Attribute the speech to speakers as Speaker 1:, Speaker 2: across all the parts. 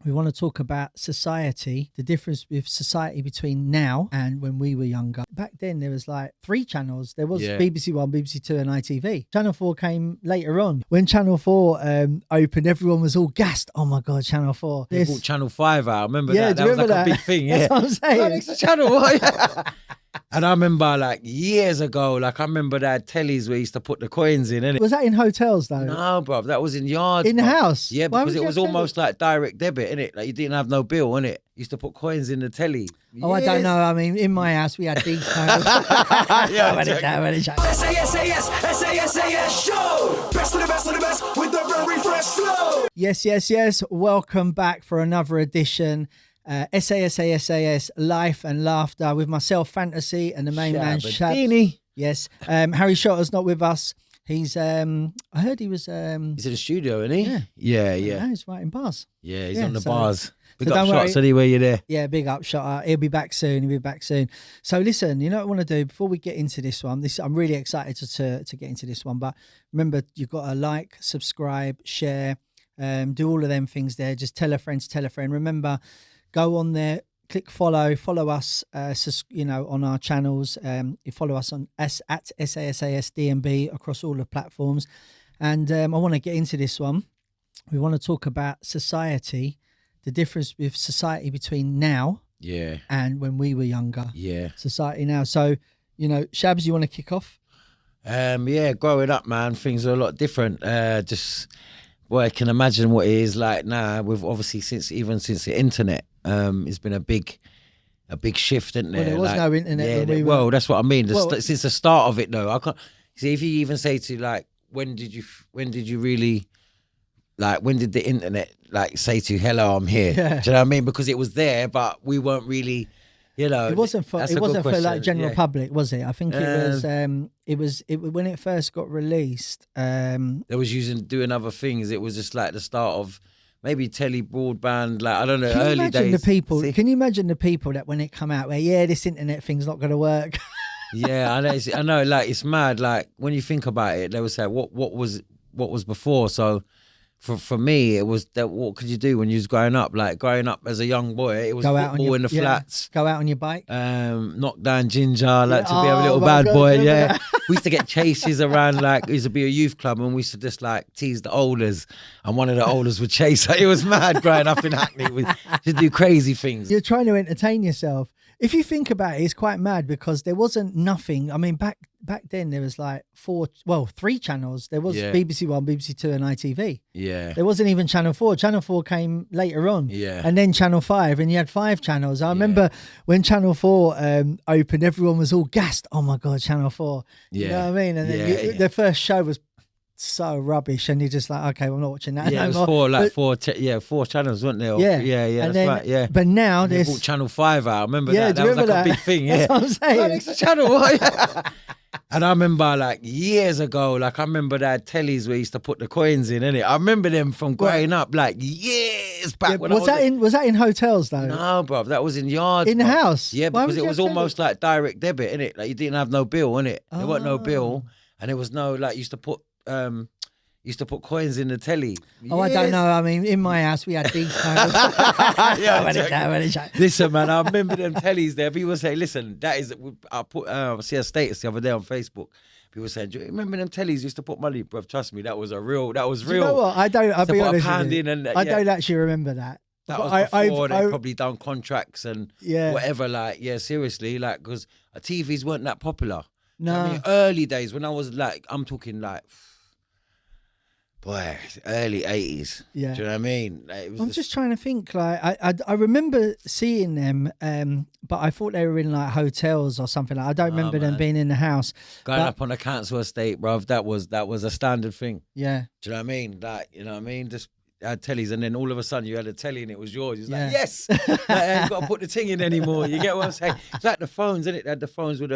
Speaker 1: We want to talk about society, the difference with society between now and when we were younger. Back then, there was like 3 channels. There was BBC One, BBC Two, and ITV. Channel 4 came later on. When Channel 4 opened, everyone was all gassed. Oh my God, Channel 4.
Speaker 2: They brought Channel 5 out. Remember
Speaker 1: Yeah,
Speaker 2: that? That was like a big thing. Yeah,
Speaker 1: that's what I'm saying.
Speaker 2: It's a channel. And I remember like years ago, like I remember that tellies where you used to put the coins in, innit?
Speaker 1: Was that in hotels though?
Speaker 2: No, bruv, that was in yards.
Speaker 1: In the house?
Speaker 2: Yeah, because it was almost like direct debit, innit? Like you didn't have no bill, innit? You used to put coins in the telly.
Speaker 1: Oh, I don't know. I mean, in my house, we had these kind of...
Speaker 3: SaSaSaS show! Best of the best of the best with the very fresh flow!
Speaker 1: Yes. Welcome back for another edition. SaSaS, Life and Laughter with myself, Fantasy, and the main man, Shab. Yes. Harry Shotter's not with us. He's, I heard he was...
Speaker 2: He's in the studio, isn't he?
Speaker 1: Yeah.
Speaker 2: Yeah.
Speaker 1: He's writing bars.
Speaker 2: Yeah, he's on the bars. Big
Speaker 1: so
Speaker 2: up Shots anywhere you're there.
Speaker 1: Yeah, big up Shotter. He'll be back soon. So listen, you know what I want to do before we get into this one? I'm really excited to get into this one. But remember, you've got to like, subscribe, share, do all of them things there. Just tell a friend. Remember, go on there, click follow us, on our channels. You follow us on at SaSaS DMB across all the platforms. And I want to get into this one. We want to talk about society, the difference with society between now and when we were younger. Yeah. Society now. So, Shabs, you want to kick off?
Speaker 2: Growing up, man, things are a lot different. I can imagine what it is like now. We've obviously since the internet, it's been a big shift, isn't there?
Speaker 1: Well, there was no internet.
Speaker 2: Yeah, that's what I mean. Since the start of it, though, I can't see if you even say to like, when did you really, like, when did the internet like say to you, hello, I'm here? Yeah. Do you know what I mean? Because it was there, but we weren't really, It wasn't for
Speaker 1: like general public, was it? I think it was when it first got released.
Speaker 2: They was doing other things. It was just like the start of maybe telly broadband, like I don't know, early days.
Speaker 1: Can you imagine the people that when it come out where this internet thing's not going to work?
Speaker 2: Yeah, I know. Like it's mad. Like when you think about it, they would say what was before. So for me, it was that. What could you do when you was growing up? Like growing up as a young boy, it was football in the flats.
Speaker 1: Go out on your bike.
Speaker 2: Knock down ginger, like to be a little bad boy. Yeah, we used to get chases around. Like it used to be a youth club, and we used to just like tease the olders, and one of the olders would chase her. It was mad growing up in Hackney. We just do crazy things.
Speaker 1: You're trying to entertain yourself. If you think about it, it's quite mad because there wasn't nothing. I mean, back then there was like 3 channels. There was BBC One, BBC Two, and ITV. Yeah. There wasn't even Channel 4. Channel 4 came later on. Yeah. And then Channel 5, and you had 5 channels. I remember when Channel 4 opened, everyone was all gassed. Oh my God, Channel 4. Yeah. You know what I mean? And then the first show was so rubbish, and you're just like, okay, I'm not watching that.
Speaker 2: Yeah,
Speaker 1: no
Speaker 2: it was 4 channels, weren't there? That's right. Yeah,
Speaker 1: but now
Speaker 2: they brought Channel 5 out. Remember that? That was like a big thing. Yeah,
Speaker 1: that's what I'm saying.
Speaker 2: It's a channel. And I remember like years ago, like I remember that tellies where you used to put the coins in, innit? I remember them from growing up, like years back.
Speaker 1: Was that in hotels though?
Speaker 2: No, bruv, that was in yards.
Speaker 1: In the house?
Speaker 2: Yeah, because it was almost like direct debit, innit? Like you didn't have no bill, innit? There wasn't no bill, and there was no like you used to put coins in the telly.
Speaker 1: Oh, I don't know. I mean, in my house, we had these kind of...
Speaker 2: Listen, man, I remember them tellies there. People say, listen, that is... I see a status the other day on Facebook. People saying, do you remember them tellies used to put money? Bro, trust me, that was real.
Speaker 1: Do you know what? I'll be honest with you. I don't actually remember that.
Speaker 2: That was before they probably done contracts and whatever. Like, seriously, like, because TVs weren't that popular.
Speaker 1: No.
Speaker 2: I mean, early days when I was like, I'm talking like... Boy, early 80s. Yeah. Do you know what I mean?
Speaker 1: I'm just trying to think. Like, I remember seeing them, but I thought they were in like hotels or something. Like, I don't remember them being in the house.
Speaker 2: Going up on a council estate, bruv, that was a standard thing.
Speaker 1: Yeah.
Speaker 2: Do you know what I mean? Like, you know what I mean? Just had tellies, and then all of a sudden you had a telly and it was yours. It's like, yes, like, you got to put the thing in anymore. You get what I'm saying? It's like the phones, isn't it? They had the phones with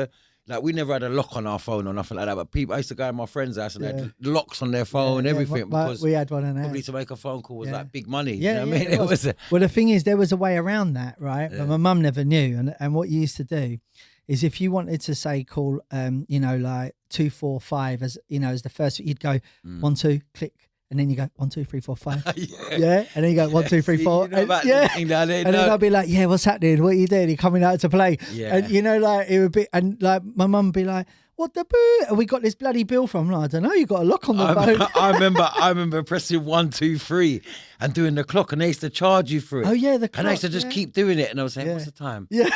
Speaker 2: like we never had a lock on our phone or nothing like that. But people, I used to go to my friend's house and they had locks on their phone, everything, because
Speaker 1: we had one in there.
Speaker 2: Probably to make a phone call was like big money. You know what I mean? It was
Speaker 1: well, the thing is, there was a way around that, right? But my mum never knew. And what you used to do is if you wanted to say call, like 245 as as the first, you'd go 1 2 click. and then you go 1, 2, 3, 4, 5.
Speaker 2: Yeah.
Speaker 1: Yeah, and then you go 1, 2, 3, 4.
Speaker 2: You know about
Speaker 1: yeah,
Speaker 2: the thing that I
Speaker 1: and then
Speaker 2: know.
Speaker 1: I'll be like, yeah, what's happening? What are you doing? You're coming out to play.
Speaker 2: Yeah.
Speaker 1: And you know, like it would be, and like my mum would be like, what the boo? And we got this bloody bill from. Like, I don't know. You got a lock on the phone.
Speaker 2: I remember pressing 1, 2, 3 and doing the clock, and they used to charge you for it.
Speaker 1: Oh yeah, the clock.
Speaker 2: And I used to just keep doing it, and I was saying, "What's the time?"
Speaker 1: Yeah.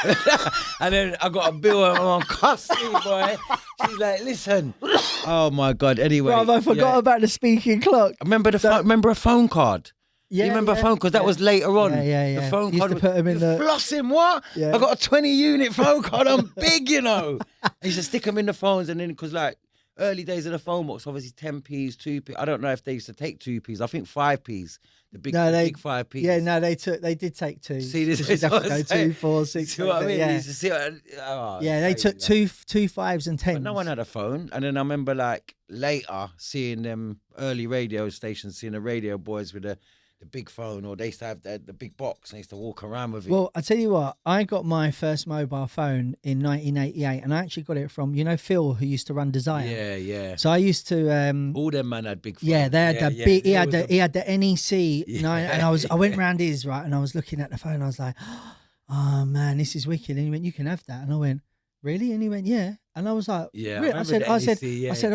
Speaker 2: And then I got a bill, and I'm cussing, boy. She's like, "Listen." Oh my God. Anyway,
Speaker 1: Bro, I forgot about the speaking clock.
Speaker 2: Remember remember a phone card?
Speaker 1: Yeah,
Speaker 2: you remember a phone? Because that was later on.
Speaker 1: Yeah.
Speaker 2: The phone
Speaker 1: Used
Speaker 2: card.
Speaker 1: to put them in the
Speaker 2: flossing. What?
Speaker 1: Yeah.
Speaker 2: I got a 20-unit phone card. I'm big, you know. I used to stick them in the phones, and then because like early days of the phone box, obviously 10p's, 2p. I don't know if they used to take 2p's. I think 5p's. The big 5p's.
Speaker 1: Yeah, no, they did take 2.
Speaker 2: See, this
Speaker 1: is
Speaker 2: is what
Speaker 1: go
Speaker 2: I'm
Speaker 1: 2,
Speaker 2: saying.
Speaker 1: 4, 6.
Speaker 2: See what I mean?
Speaker 1: Yeah,
Speaker 2: You used to see
Speaker 1: they took two 5s and 10s.
Speaker 2: But no one had a phone. And then I remember like later seeing them early radio stations, seeing the radio boys with the big phone, or they used to have the big box, and they used to walk around with it.
Speaker 1: Well, I tell you what, I got my first mobile phone in 1988, and I actually got it from, you know, Phil, who used to run Desire.
Speaker 2: Yeah.
Speaker 1: So I used to
Speaker 2: All them man had big phones.
Speaker 1: yeah, they had the big. He had the NEC,
Speaker 2: Yeah.
Speaker 1: and I went round his, right, and I was looking at the phone. I was like, oh man, this is wicked. And he went, you can have that. And I went, really? And he went, yeah. And I was like,
Speaker 2: Yeah,
Speaker 1: really? I said, all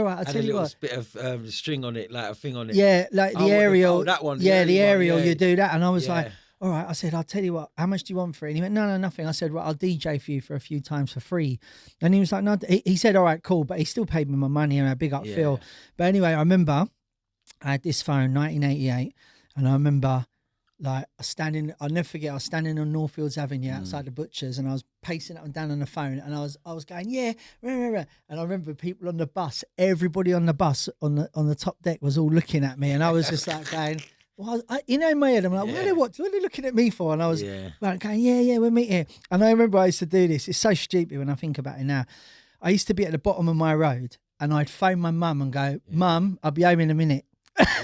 Speaker 1: right, I'll
Speaker 2: had
Speaker 1: tell you what.
Speaker 2: a bit of string on it, like a thing on it.
Speaker 1: Yeah, like the aerial.
Speaker 2: That one.
Speaker 1: Yeah, the aerial.
Speaker 2: Yeah.
Speaker 1: You do that, and I was like,
Speaker 2: Yeah.
Speaker 1: all right. I said, I'll tell you what. How much do you want for it? And he went, no, nothing. I said, well, I'll DJ for you for a few times for free. And he was like, no. He said, all right, cool, but he still paid me my money, and I big up Phil. But anyway, I remember I had this phone, 1988, and I remember like I'll never forget. I was standing on Northfields Avenue outside the butcher's, and I was pacing up and down on the phone, and I was going, yeah, rah. And I remember people on the bus, everybody on the bus on the top deck was all looking at me, and I was just like going, well, you know, in my head, I'm like, what are they looking at me for? And I was like going, yeah, we'll meet here. And I remember I used to do this. It's so stupid when I think about it now. I used to be at the bottom of my road, and I'd phone my mum and go, Mum, I'll be home in a minute.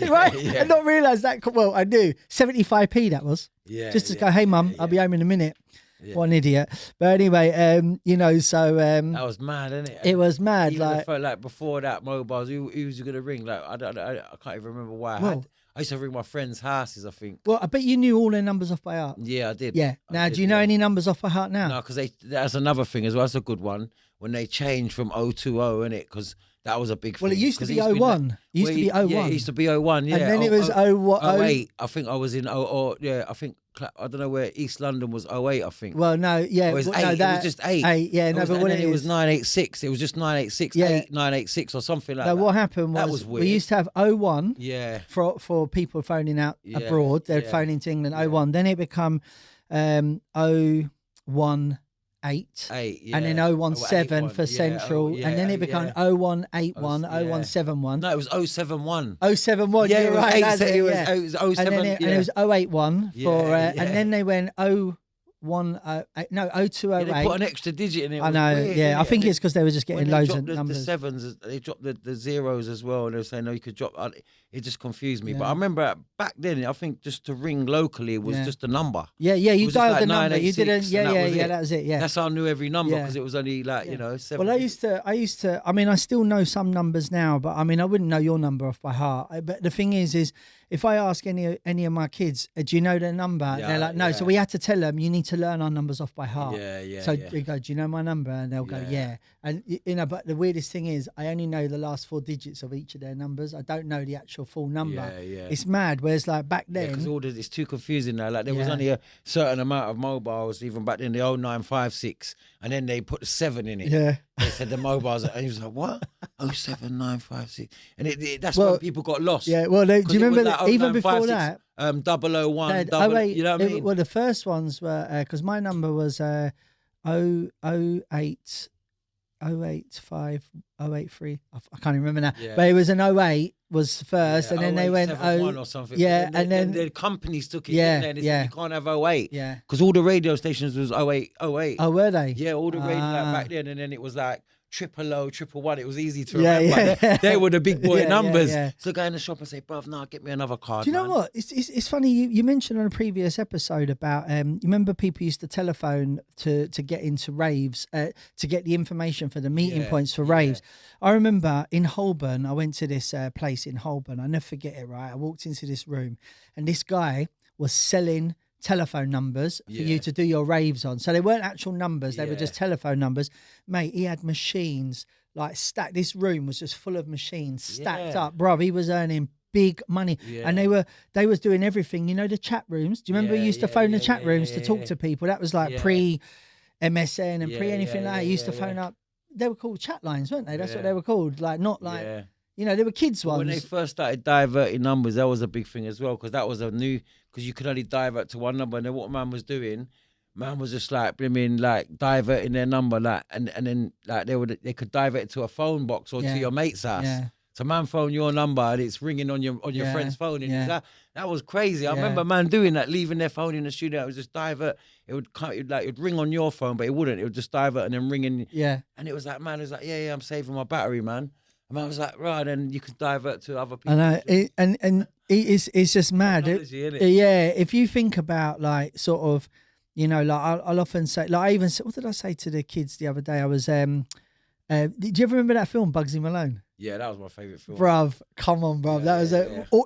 Speaker 1: Right? And not realise that, well, I knew 75p that was. Just to go, hey Mum, I'll be home in a minute. Yeah. What an idiot. But anyway, you know, so that
Speaker 2: was mad, isn't it?
Speaker 1: It was mad.
Speaker 2: Even like before that, mobiles, who was you gonna ring? Like I can't even remember why. I used to ring my friends' houses, I think.
Speaker 1: Well, I bet you knew all their numbers off by heart.
Speaker 2: Yeah, I did.
Speaker 1: Yeah. Now, do you know any numbers off by heart now?
Speaker 2: No, because that's another thing as well. That's a good one. When they changed from 020, innit? Because that was a big thing.
Speaker 1: Well, it used to be 01. It used to be 01.
Speaker 2: Yeah, it used to be 01, yeah.
Speaker 1: And then it was 08.
Speaker 2: I think I was in, I think, I don't know where East London was 08, I think.
Speaker 1: Well, no, yeah.
Speaker 2: It was 8.
Speaker 1: No,
Speaker 2: It was just 8.
Speaker 1: 8, yeah. No, but
Speaker 2: when
Speaker 1: it
Speaker 2: was 986. It was just 986, 986 or something like that.
Speaker 1: No, what happened was
Speaker 2: weird.
Speaker 1: we used to have 01 for people phoning out abroad. They'd phone into England, 01. Then it become 018. And then 017 for Central, and then it became 0181, 0171.
Speaker 2: No, it was 071.
Speaker 1: 071,
Speaker 2: yeah,
Speaker 1: you're right.
Speaker 2: It was 07.
Speaker 1: And then it was 081 for, and then they went 020, no, 0208.
Speaker 2: They put an extra digit in it.
Speaker 1: I know,
Speaker 2: weird,
Speaker 1: I think it's because they were just getting loads of numbers.
Speaker 2: The sevens, they dropped the zeros as well, and they were saying, no, you could drop. It just confused me. But I remember back then, I think just to ring locally was just a number.
Speaker 1: Yeah, you dialed
Speaker 2: like
Speaker 1: the number. You didn't. That was it. Yeah,
Speaker 2: that's how I knew every number because it was only like you know. 7.
Speaker 1: Well, I used to. I mean, I still know some numbers now, but I mean, I wouldn't know your number off by heart. But the thing is if I ask any of my kids, do you know their number? They're like, no. So we had to tell them, you need to learn our numbers off by heart. So we go, do you know my number? And they'll go, yeah. And you know, but the weirdest thing is, I only know the last 4 digits of each of their numbers. I don't know the actual full number. It's mad. Whereas like back then,
Speaker 2: because it's too confusing now. Like there was only a certain amount of mobiles even back then, the 0956, and then they put the 7 in it.
Speaker 1: Yeah.
Speaker 2: They said the mobiles, and he was like, what? 07956. And that's when people got lost.
Speaker 1: Yeah, well, do you remember that, even before that?
Speaker 2: 001, you know what I mean?
Speaker 1: Well, the first ones were, because my number was 008, 085, 083. I can't remember now. Yeah. But it was an 08 was first, and then they went
Speaker 2: 0 or something.
Speaker 1: Yeah,
Speaker 2: and then the companies took it. Said, you can't have 08.
Speaker 1: Yeah,
Speaker 2: because all the radio stations was 08.
Speaker 1: Oh, were they?
Speaker 2: Yeah, all the radio back then, and then it was like triple O, triple one. It was easy to
Speaker 1: Yeah,
Speaker 2: remember.
Speaker 1: yeah.
Speaker 2: They were the big boy
Speaker 1: Yeah,
Speaker 2: numbers.
Speaker 1: yeah.
Speaker 2: So go in the shop and say, bruv, nah, get me another card.
Speaker 1: Do you know
Speaker 2: man.
Speaker 1: what? It's funny. You mentioned on a previous episode about you remember people used to telephone to get into raves to get the information for the meeting points for raves. I remember in Holborn, I went to this place in Holborn. I never forget it. Right, I walked into this room, and this guy was selling telephone numbers for you to do your raves on. So they weren't actual numbers; they were just telephone numbers. Mate, he had machines like stacked. This room was just full of machines stacked up, bro. He was earning big money, and they was doing everything. You know, the chat rooms. Do you remember we used to phone the chat rooms to talk to people? That was like pre MSN and pre anything like that. You used to phone up. They were called chat lines, weren't they? That's what they were called. Like not like you know, they were kids ones.
Speaker 2: When they first started diverting numbers, that was a big thing as well, because that was a new, because you could only divert to one number, and then what man was doing, man was just like, I mean, like diverting their number, like, and then like they could divert it to a phone box or to your mate's house. Yeah. So man phone your number and it's ringing on your friend's phone, and that was crazy. I remember man doing that, leaving their phone in the studio. It was just divert. It would ring on your phone, but it wouldn't. It would just divert and then ring in. Yeah. And it was like, man, it was like, yeah, I'm saving my battery, man. And I was like, right, then you could divert to other people.
Speaker 1: I know, it's just mad. If you think about like sort of, you know, like I'll often say, like I even said, what did I say to the kids the other day? I was, did you ever remember that film Bugsy Malone?
Speaker 2: Yeah, that was my favourite film.
Speaker 1: Bruv, come on, bruv. That was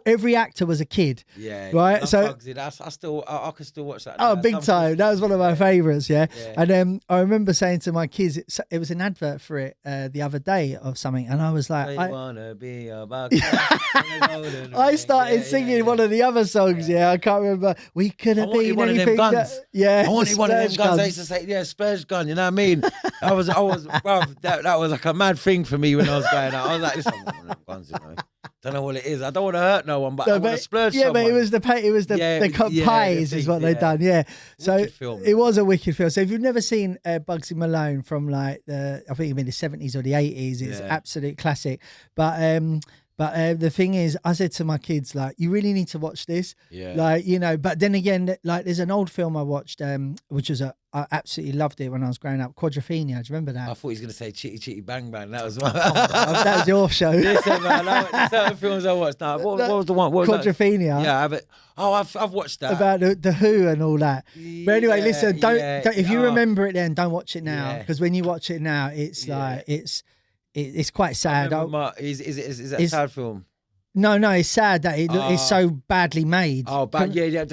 Speaker 1: every actor was a kid.
Speaker 2: Yeah.
Speaker 1: Right? So
Speaker 2: Bugsy, I could still watch that.
Speaker 1: Oh, big time. That was one of my favourites, yeah. And I remember saying to my kids, it was an advert for it the other day of something, and I was like, I wanna be a Bugsy. I started singing one of the other songs, I can't remember. We could have been
Speaker 2: one
Speaker 1: anything.
Speaker 2: Of them guns.
Speaker 1: I
Speaker 2: wanted one of them guns. I used to say, Spurs gun, you know what I mean? I was, bruv, that was like a mad thing for me when I was going out. I was like, listen, I want one of them guns, you know. Don't know what it is. I don't want to hurt no one, but I want to splurge someone.
Speaker 1: But it was the pies is what they'd done. Yeah, so film, it was a wicked film. So if you've never seen Bugsy Malone from like I think you mean the 70s or the 80s, it's absolute classic. But the thing is, I said to my kids, like, you really need to watch this. Yeah. Like, you know, but then again, like, there's an old film I watched, which was I absolutely loved it when I was growing up. Quadrophenia. Do you remember that?
Speaker 2: I thought he was going to say Chitty Chitty Bang Bang. That was my...
Speaker 1: that was your show.
Speaker 2: Listen, man, certain films I watched. Now, what was the one?
Speaker 1: Quadrophenia.
Speaker 2: Yeah, I have it. Oh, I've watched that.
Speaker 1: About the Who and all that. But anyway, listen, don't if you remember it then, don't watch it now. Because when you watch it now, it's like, it's quite sad.
Speaker 2: Is that a sad film?
Speaker 1: No, it's sad that it's so badly made.
Speaker 2: Oh, bad. Yeah.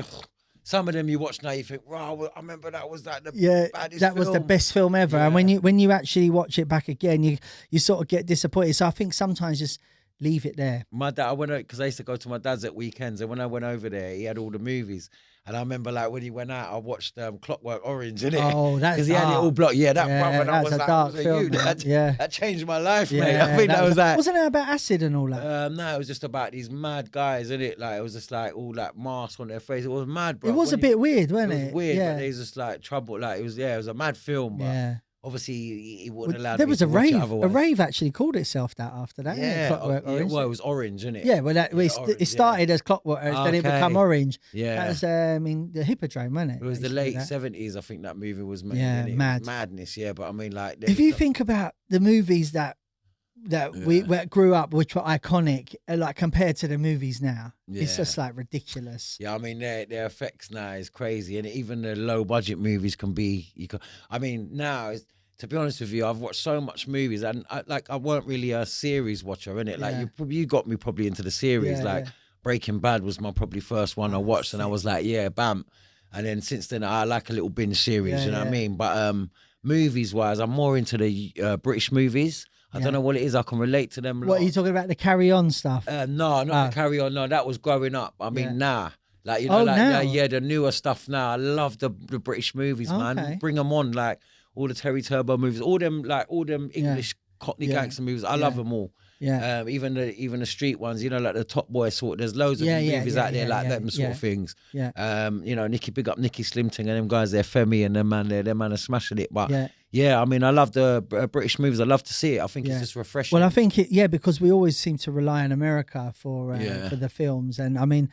Speaker 2: Some of them you watch now, you think, wow, I remember that was like the baddest
Speaker 1: that was the best film ever. Yeah. And when you actually watch it back again, you sort of get disappointed. So I think sometimes just leave it there.
Speaker 2: My dad, I went out because I used to go to my dad's at weekends, and when I went over there, he had all the movies. And I remember, like, when he went out, I watched Clockwork Orange, innit?
Speaker 1: Oh, that's
Speaker 2: because he had it all blocked. Yeah,
Speaker 1: brother, that was a dark film.
Speaker 2: That changed my life, mate. I think that was like...
Speaker 1: Wasn't it about acid and all that?
Speaker 2: No, it was just about these mad guys, innit? Like, it was just like all that masks on their face. It was mad, bro.
Speaker 1: It was a bit weird, wasn't it?
Speaker 2: It was weird, but it was just like trouble. Like, it was a mad film, but... Obviously, he wouldn't allow.
Speaker 1: There was a rave. A rave actually called itself that after that.
Speaker 2: Yeah,
Speaker 1: Clockwork Orange.
Speaker 2: Well, it was orange, isn't it?
Speaker 1: Yeah, well, it started as Clockwork Orange, then it became Orange.
Speaker 2: Yeah,
Speaker 1: that was the Hippodrome, wasn't it?
Speaker 2: It was the late 70s. I think that movie was made.
Speaker 1: Yeah, mad
Speaker 2: madness. Yeah, but I mean, like,
Speaker 1: if you think about the movies that we grew up, which were iconic, like compared to the movies now, it's just like ridiculous.
Speaker 2: Yeah, I mean, their effects now is crazy, and even the low budget movies can be. I mean, now. To be honest with you, I've watched so much movies, and I weren't really a series watcher, innit? Like you got me probably into the series. Breaking Bad was my probably first one I watched, and I was like, bam. And then since then, I like a little binge series. You know what I mean? But movies wise, I'm more into the British movies. I don't know what it is. I can relate to them.
Speaker 1: What are you talking about? The Carry On stuff?
Speaker 2: No, not the Carry On. No, that was growing up. I mean, like you know, the newer stuff now. I love the British movies, man. Bring them on, like. All the Terry Turbo movies, all them English Cockney gangster movies, I love them all. Yeah. Even the street ones, you know, like the Top Boy sort. There's loads of movies out there like them sort of things. Yeah. You know, big up Nicky Slimton and them guys, they're Femi and them man are smashing it. But yeah, I mean, I love the British movies. I love to see it. I think it's just refreshing.
Speaker 1: Well, I think because we always seem to rely on America for the films, and I mean,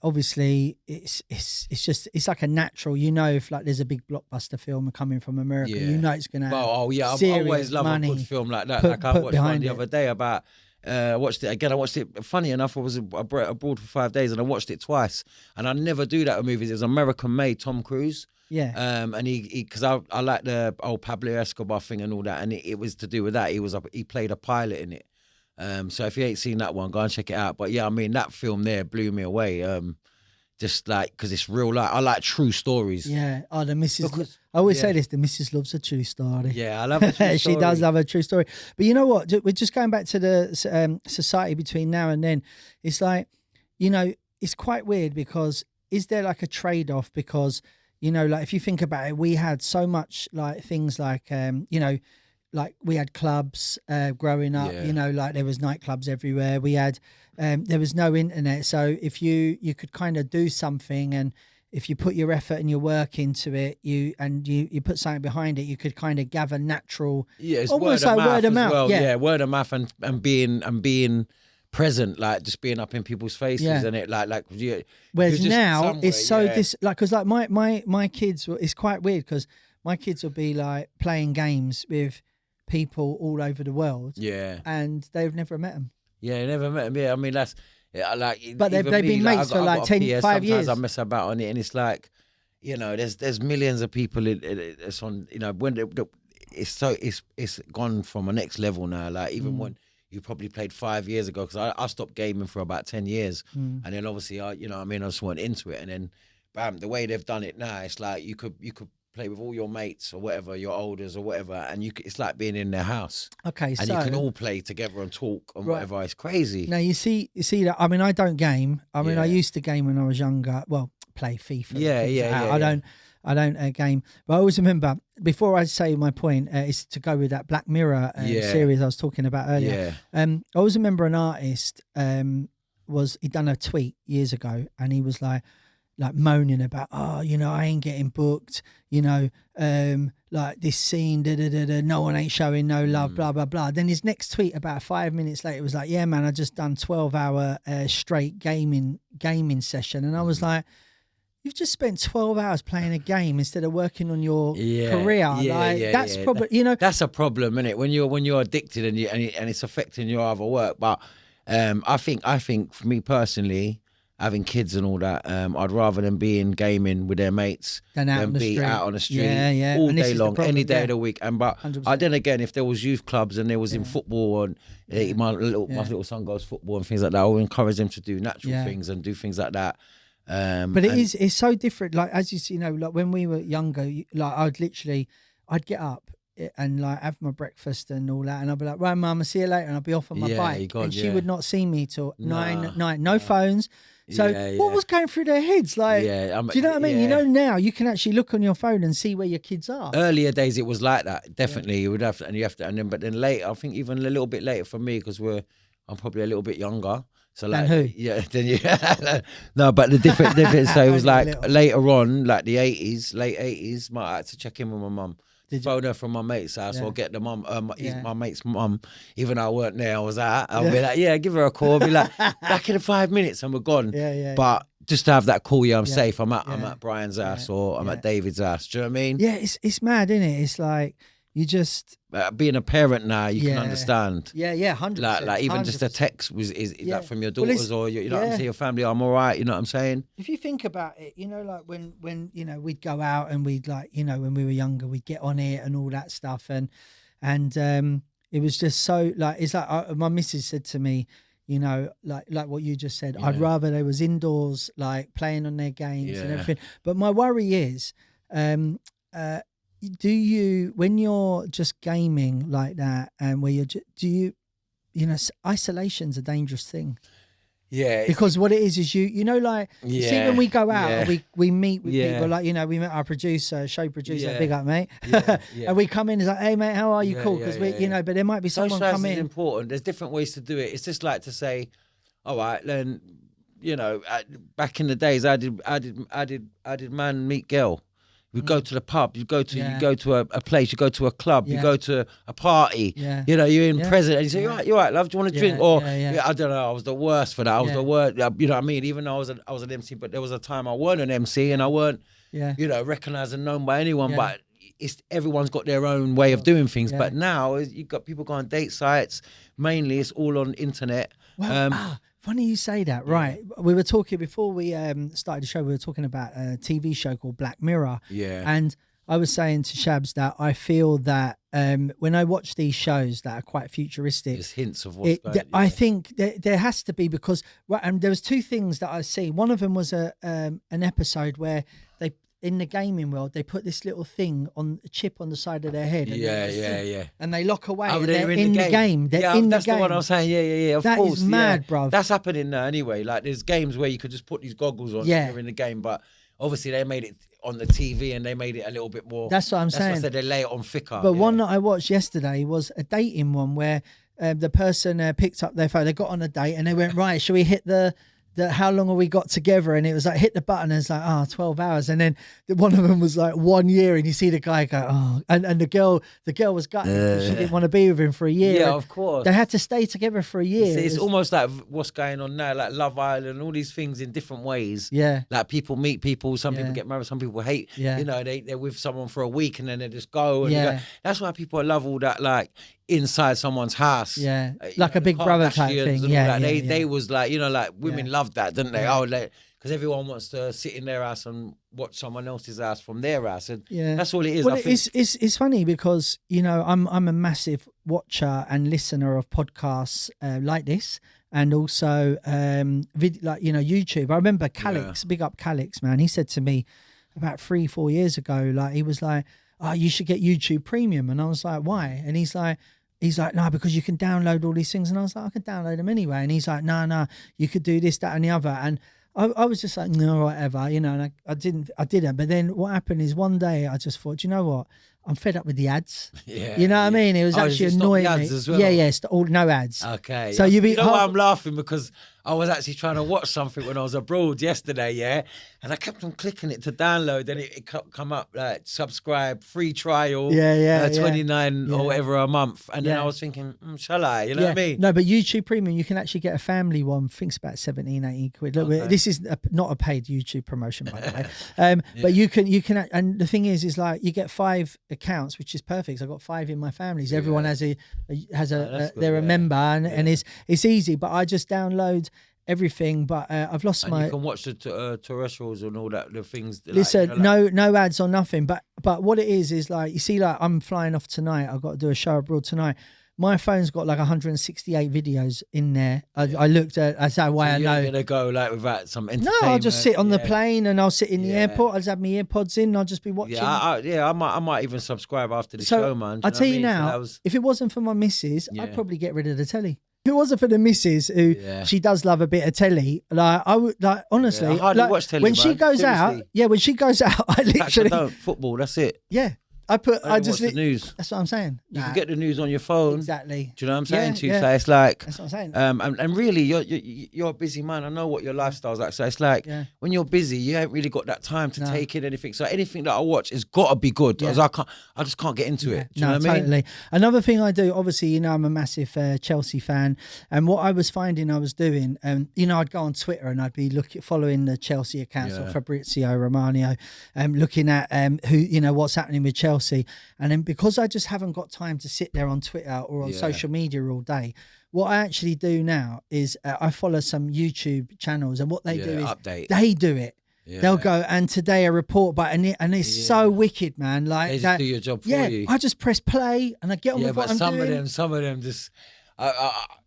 Speaker 1: obviously, it's like a natural. You know, if like there's a big blockbuster film coming from America, you know it's gonna.
Speaker 2: Well, I always love a good film like that. Like I watched one the other day about. I watched it again. I watched it. Funny enough, I was abroad for 5 days, and I watched it twice. And I never do that with movies. It was American Made, Tom Cruise.
Speaker 1: Yeah.
Speaker 2: And he because I like the old Pablo Escobar thing and all that, and it was to do with that. He played a pilot in it. So if you ain't seen that one, go and check it out. But yeah, I mean that film there blew me away. Just like because it's real life. I like true stories.
Speaker 1: Yeah. Oh, the Mrs. I always say this: the Missus loves a true story.
Speaker 2: Yeah, I love a true story.
Speaker 1: She does love a true story. But you know what? We're just going back to the society between now and then. It's like, it's quite weird because is there like a trade-off? Because like if you think about it, we had so much like things like like we had clubs growing up. Like there was nightclubs everywhere. We had there was no internet, so if you could kind of do something, and if you put your effort and your work into it, you put something behind it, you could kind of gather natural.
Speaker 2: Yeah, it's
Speaker 1: almost like word of mouth.
Speaker 2: Well. Yeah, word of mouth and being present, like just being up in people's faces, and it like yeah.
Speaker 1: Whereas now it's so because like my kids, it's quite weird because my kids will be like playing games with people all over the world.
Speaker 2: Yeah,
Speaker 1: and they've never met them.
Speaker 2: Yeah, never met them. Yeah, I mean that's like.
Speaker 1: But they've been mates for like 5 years.
Speaker 2: Sometimes I mess about on it, and it's like, there's millions of people. It's on. When it's gone from a next level now. Like even when you probably played 5 years ago, because I stopped gaming for about 10 years, and then obviously I just went into it, and then bam, the way they've done it now, it's like you could play with all your mates or whatever, your elders or whatever, and it's like being in their house.
Speaker 1: Okay,
Speaker 2: and you can all play together and talk and whatever. It's crazy.
Speaker 1: Now you see that. I mean, I don't game. I mean, I used to game when I was younger. Well, play FIFA.
Speaker 2: Yeah.
Speaker 1: I don't game, but I always remember. Before I say my point, is to go with that Black Mirror series I was talking about earlier. I always remember an artist he'd done a tweet years ago, and he was like moaning about, I ain't getting booked, like this scene, no one ain't showing no love, blah, blah, blah. Then his next tweet about 5 minutes later was like, yeah, man, I just done 12-hour straight gaming session. And I was like, you've just spent 12 hours playing a game instead of working on your career. That's probably,
Speaker 2: That's a problem, isn't it? When you're addicted and it's affecting your other work. But I think for me personally, having kids and all that, I'd rather than be in gaming with their mates than be out on the street all day long, any day of the week. But then again, if there was youth clubs and there was in football, and my little son goes football and things like that, I would encourage them to do natural things and do things like that.
Speaker 1: But it's so different. Like as you see, like when we were younger, like I'd get up and like have my breakfast and all that, and I'd be like, right, Mum, I'll see you later, and I'd be off on my bike, and she would not see me till 9 at night. No phones. So what was going through their heads? Like, do you know what I mean?
Speaker 2: Yeah.
Speaker 1: Now you can actually look on your phone and see where your kids are.
Speaker 2: Earlier days, it was like that. Definitely, you would have to, but then later, I think even a little bit later for me, because I'm probably a little bit younger. So like,
Speaker 1: who?
Speaker 2: Yeah, then no, but the difference. So it was like later on, like the late 80s, I had to check in with my mum. Phone her from my mate's house or get the mum, my mate's mum, even though I weren't there, I was out. I'll be like, give her a call. I'll be like, back in 5 minutes and we're gone. But just to have that call, I'm safe. I'm at Brian's house or I'm at David's house. Do you know what I mean?
Speaker 1: Yeah, it's mad, isn't it? It's like you just
Speaker 2: being a parent now, you can understand.
Speaker 1: 100%.
Speaker 2: Like even
Speaker 1: 100%.
Speaker 2: just a text is that from your daughters or you know what I'm saying, your family. I'm all right. You know what I'm saying?
Speaker 1: If you think about it, like when we'd go out and we'd like when we were younger, we'd get on it and all that stuff, and it was just so like it's like my missus said to me, like what you just said. I'd rather they was indoors, like playing on their games and everything. But my worry is, do you, when you're just gaming like that, and where isolation's a dangerous thing.
Speaker 2: Yeah,
Speaker 1: because what it is you like you see when we go out and we meet with people, like we met our show producer, big up mate, and we come in, it's like, hey mate, how are you? Cool, because but there might be someone come in.
Speaker 2: Is important. There's different ways to do it. It's just like to say, all right, then back in the days, I did man meet girl. You go to the pub, you go to a place, you go to a club, you go to a party.
Speaker 1: Yeah.
Speaker 2: You know, you're in present, and you say, "You're right, love. Do you want to drink?" Or I don't know. I was the worst for that. I was the worst. You know what I mean? Even though I was an MC, but there was a time I weren't an MC, and I weren't, you know, recognised and known by anyone. But everyone's got their own way of doing things. But now you've got people go on date sites. Mainly, it's all on internet.
Speaker 1: Well, funny you say that, right? We were talking before we started the show. We were talking about a TV show called Black Mirror.
Speaker 2: Yeah.
Speaker 1: And I was saying to Shabs that I feel that when I watch these shows that are quite futuristic,
Speaker 2: there's hints of what's going on.
Speaker 1: I think there has to be, because there was two things that I see. One of them was an episode where they, in the gaming world, they put this little thing on a chip on the side of their head. And and they lock away.
Speaker 2: Oh,
Speaker 1: and they're in the game. They're in the game.
Speaker 2: That's the one I was saying. Yeah. Of course.
Speaker 1: That is mad, bro.
Speaker 2: That's happening now anyway. Like, there's games where you could just put these goggles on and you're in the game, but obviously they made it on the TV and they made it a little bit more.
Speaker 1: That's what I'm saying.
Speaker 2: That's why I said they lay it on thicker.
Speaker 1: But one that I watched yesterday was a dating one where the person picked up their phone. They got on a date and they went, right, shall we hit the how long have we got together? And it was like, hit the button, and it's like, 12 hours. And then one of them was like 1 year, and you see the guy go, and the girl was gutted because she didn't want to be with him for a year.
Speaker 2: Yeah, of course.
Speaker 1: They had to stay together for a year.
Speaker 2: It's almost like what's going on now, like Love Island, all these things in different ways.
Speaker 1: Yeah.
Speaker 2: Like, people meet people, some people get married, some people hate.
Speaker 1: Yeah.
Speaker 2: You know, they're with someone for a week and then they just go. And they go. That's why people love all that, like, inside someone's house.
Speaker 1: Yeah. Like a Big Brother type thing. Yeah.
Speaker 2: They was like, you know, like, women loved that, didn't they? Oh, because everyone wants to sit in their house and watch someone else's house from their house, and that's all it is.
Speaker 1: Well,
Speaker 2: I think
Speaker 1: it's funny because, you know, I'm a massive watcher and listener of podcasts like this, and also like, you know, YouTube. I remember Calix, big up Calix, man. He said to me about 3-4 years ago, like, he was like, "Oh, you should get YouTube Premium," and I was like, "Why?" And he's like, no, because you can download all these things. And I was like, I can download them anyway. And he's like, no, you could do this, that, and the other. And I was just like, no, whatever, you know, and I didn't. But then what happened is one day I just thought, you know what? I'm fed up with the ads. Yeah. You know what I mean? It was actually annoying me.
Speaker 2: As well?
Speaker 1: Yeah, no ads.
Speaker 2: Okay.
Speaker 1: So
Speaker 2: you know why I'm laughing? Because I was actually trying to watch something when I was abroad yesterday, and I kept on clicking it to download, and it come up like subscribe, free trial, 29 or whatever a month, and then I was thinking, shall I? You know what I mean?
Speaker 1: No, but YouTube Premium, you can actually get a family one. I think it's about 17, 18 quid. Look, this is not a paid YouTube promotion, by the way. But you can, and the thing is like, you get 5 accounts, which is perfect. I've got 5 in my family. So everyone has they're a member, and it's easy. But I just download everything, but I've lost
Speaker 2: and
Speaker 1: my.
Speaker 2: You can watch the terrestrials and all that, the things.
Speaker 1: Listen, like, you know, like... no ads or nothing. But what it is like, you see, like, I'm flying off tonight. I've got to do a show abroad tonight. My phone's got like 168 videos in there. I looked at. That's how I know.
Speaker 2: You're gonna go like without some entertainment.
Speaker 1: No, I'll just sit on the plane and I'll sit in the airport. I'll just have my earpods in. And I'll just be watching.
Speaker 2: I might even subscribe after the show, man.
Speaker 1: I'll tell you now, if it wasn't for my missus, I'd probably get rid of the telly. If it wasn't for the missus, who she does love a bit of telly, like, I would, like, honestly,
Speaker 2: I hardly watch telly,
Speaker 1: when she goes out. Yeah, when she goes out, I literally
Speaker 2: don't. Football. That's it.
Speaker 1: Yeah. I just
Speaker 2: watch the news.
Speaker 1: That's what I'm saying.
Speaker 2: You can get the news on your phone.
Speaker 1: Exactly.
Speaker 2: Do you know what I'm saying to you? So it's like,
Speaker 1: that's what I'm saying.
Speaker 2: And really, you're a busy man. I know what your lifestyle's like. So it's like, when you're busy, you ain't really got that time to take in anything. So anything that I watch has got to be good. Because I just can't get into it. Do you know what I mean?
Speaker 1: Totally. Another thing I do, obviously, you know, I'm a massive Chelsea fan, and what I was finding I was doing, you know, I'd go on Twitter and I'd be following the Chelsea accounts of Fabrizio Romano, looking at who, you know, what's happening with Chelsea. And then because I just haven't got time to sit there on Twitter or on social media all day, what I actually do now is I follow some YouTube channels, and what they do is they do it. Yeah. They'll go, and today a report, and it's so wicked, man. Like,
Speaker 2: they just do your job for you.
Speaker 1: I just press play and I get on with what I'm doing.
Speaker 2: Some of them just,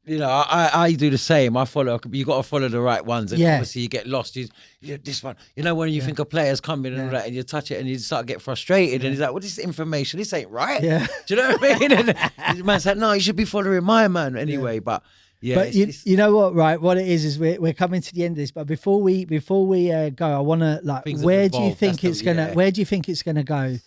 Speaker 2: you know, I do the same. I follow. You got to follow the right ones, and obviously you get lost. This one, you know, when you think a player's coming and all that, and you touch it, and you start to get frustrated, and he's like, "Well, this information, this ain't right." Yeah, do you know what I mean? And the man's like, "No, you should be following my man anyway." But
Speaker 1: you know what? Right, what it is we're coming to the end of this. But before we go, I want to, like, where do you think it's gonna go?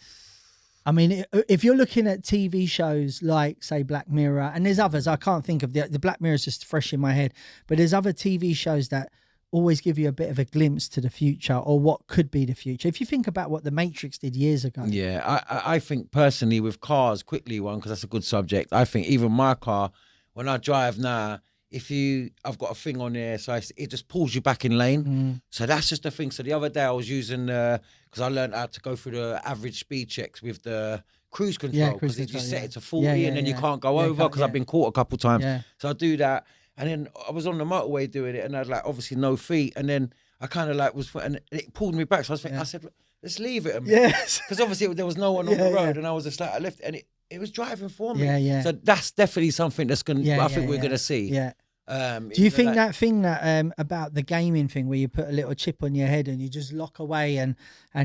Speaker 1: I mean, if you're looking at TV shows like, say, Black Mirror, and there's others, I can't think of the Black Mirror is just fresh in my head, but there's other TV shows that always give you a bit of a glimpse to the future or what could be the future. If you think about what the Matrix did years ago.
Speaker 2: Yeah, I think personally with cars, quickly one, because that's a good subject. I think even my car, when I drive now, I've got a thing on there, so it just pulls you back in lane. So that's just the thing. So the other day I was using, because I learned how to go through the average speed checks with the cruise control, because you set it to 40 and then you can't go over, because I've been caught a couple times. So I do that. And then I was on the motorway doing it, and I had like obviously no feet, and then I kind of like and it pulled me back. So I was thinking, I said, let's leave it a minute.
Speaker 1: Yes.
Speaker 2: Because obviously there was no one on the road, and I was just like, I left it, and it was driving for me. So that's definitely something that's going to, I think we're going to see.
Speaker 1: Do you think that thing that about the gaming thing where you put a little chip on your head and you just lock away and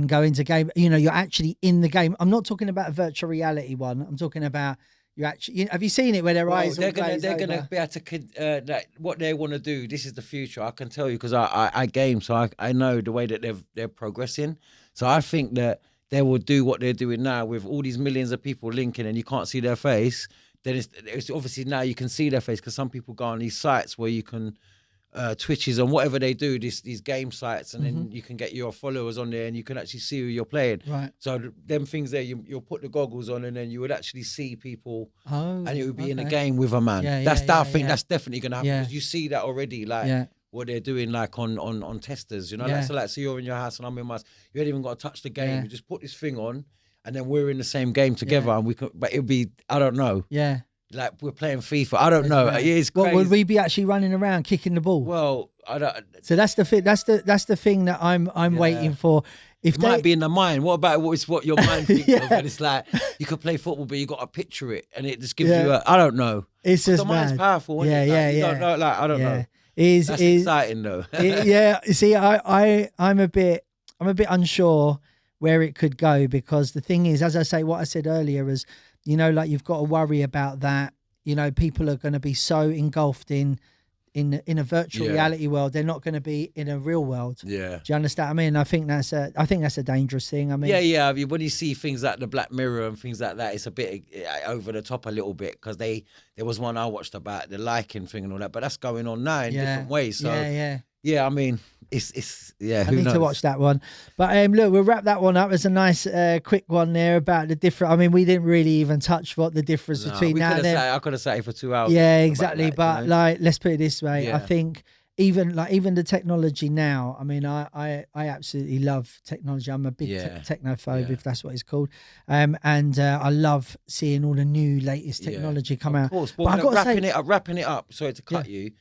Speaker 1: go into game, you know, you're actually in the game? I'm not talking about a virtual reality one. I'm talking about you actually, have you seen it where their eyes
Speaker 2: they're gonna be able to like, what they want to do. This is the future, I can tell you, because I game, so I know the way that they're progressing. So I think that they will do what they're doing now with all these millions of people linking and you can't see their face. Then it's obviously now you can see their face, because some people go on these sites where you can Twitches and whatever they do, these game sites, and then you can get your followers on there and you can actually see who you're playing.
Speaker 1: Right.
Speaker 2: So them things there, you'll put the goggles on and then you would actually see people, and it would be in a game with a man. I think that's definitely going to happen, because you see that already, like what they're doing, like on testers, you know. So you're in your house and I'm in my house. You ain't even got to touch the game. You just put this thing on, and then we're in the same game together, and we can. But it'd be, I don't know. Yeah. Like we're playing FIFA. I don't know. It's crazy.
Speaker 1: What would we be actually running around kicking the ball?
Speaker 2: Well, I don't.
Speaker 1: So that's the thing. That's the thing that I'm waiting for. If
Speaker 2: it might be in the mind. What about what your mind thinks of? And it's like you could play football, but you got to picture it, and it just gives you I don't know.
Speaker 1: It's just
Speaker 2: the mind's powerful. Isn't it? You don't know, like, I don't know. That's exciting though.
Speaker 1: You see, I'm a bit unsure where it could go, because the thing is, as I say, what I said earlier is, you know, like you've got to worry about that. You know, people are going to be so engulfed in a virtual reality world, they're not going to be in a real world. Yeah. Do you understand what I mean? I think that's a dangerous thing. I mean,
Speaker 2: I mean, when you see things like the Black Mirror and things like that, it's a bit over the top a little bit, because there was one I watched about the liking thing and all that, but that's going on now in different ways. So I mean, it's
Speaker 1: I need to watch that one. But look, we'll wrap that one up. There's a nice quick one there about the different. I mean, we didn't really even touch what the difference between now and then.
Speaker 2: I could have sat here for 2 hours.
Speaker 1: Yeah, exactly. But like, let's put it this way. I think even the technology now. I mean, I absolutely love technology. I'm a big technophobe, if that's what it's called. And I love seeing all the new latest technology come out.
Speaker 2: Of course, but I got wrapping it up. Sorry to cut you.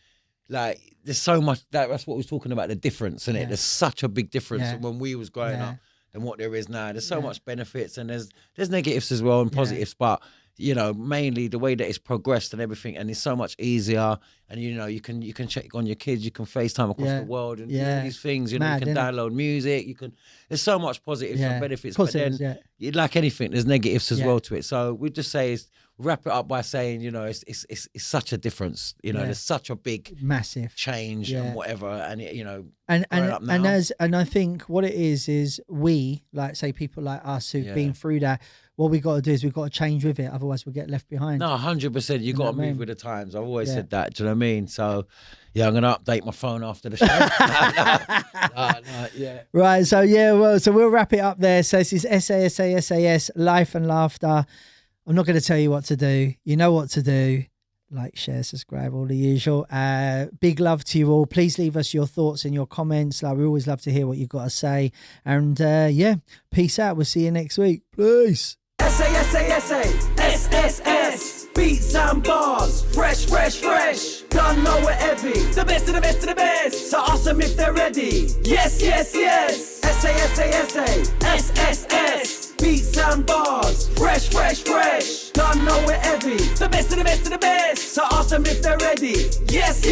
Speaker 2: Like, there's so much, that's what we was talking about, the difference in it. There's such a big difference from when we was growing up and what there is now. There's so much benefits, and there's negatives as well and positives, but you know, mainly the way that it's progressed and everything, and it's so much easier. And you know, you can check on your kids, you can FaceTime across the world and do all these things. You know, you can download music. There's so much positives and benefits, but then like anything, there's negatives as well to it. So we just say wrap it up by saying, you know, it's such a difference. You know, there's such a big,
Speaker 1: massive
Speaker 2: change and whatever, and it, you know,
Speaker 1: and I think what it is we, like, say, people like us who've been through that. What we got to do is we've got to change with it, otherwise we'll get left behind.
Speaker 2: No, 100%. You got to move with the times. I've always said that. Do you know what I mean? So, I'm going to update my phone after the show.
Speaker 1: Right. So so we'll wrap it up there. So this is SaSaSaS, Life and Laughter. I'm not going to tell you what to do. You know what to do. Like, share, subscribe, all the usual. Big love to you all. Please leave us your thoughts and your comments. Like, we always love to hear what you've got to say. And peace out. We'll see you next week. Peace.
Speaker 3: SaSaSaS, beats and bars, fresh. Don't know we're heavy. The best of the best of the best. So awesome if they're ready. Yes. SaSaSaS, beats and bars, fresh. Don't know we're heavy. The best of the best of the best. So awesome if they're ready. Yes.